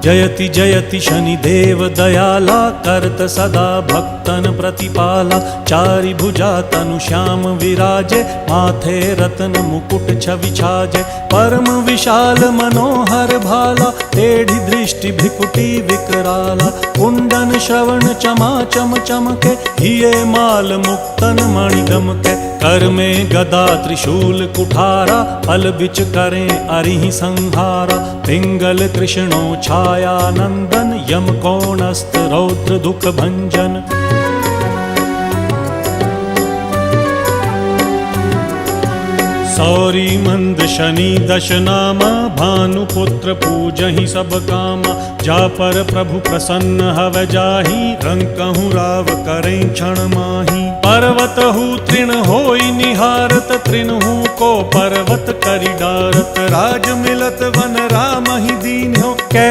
जयति जयति शनिदेव दयाला, करत सदा भक्तन प्रतिपाला। चारि भुजा तनु श्याम विराजे, माथे रत्न मुकुट छवि छाजे। परम विशाल मनोहर भाला, टेढ़ी दृष्टि भ्रिकुटी विकराला। कुंडन श्रवण चमा चम चमके, हिये माल मुक्तन मणि दमके। कर में गदा त्रिशूल कुठारा, फल बिच करें अरिहि संहारा। पिंगल कृष्णो छाया नंदन, यम कोणस्थ रौद्र दुख भंजन। सौरी मंद शनि दश नामा, भानुपुत्र पूजहि सब कामा। जा पर प्रभु प्रसन्न हव जाहि, रंकहु राव करें क्षण माहि। पर्वत हु तृण होई निहारत, तृणहु को पर्वत करि डारत। राज मिलत वन राम ही दीन हो, कै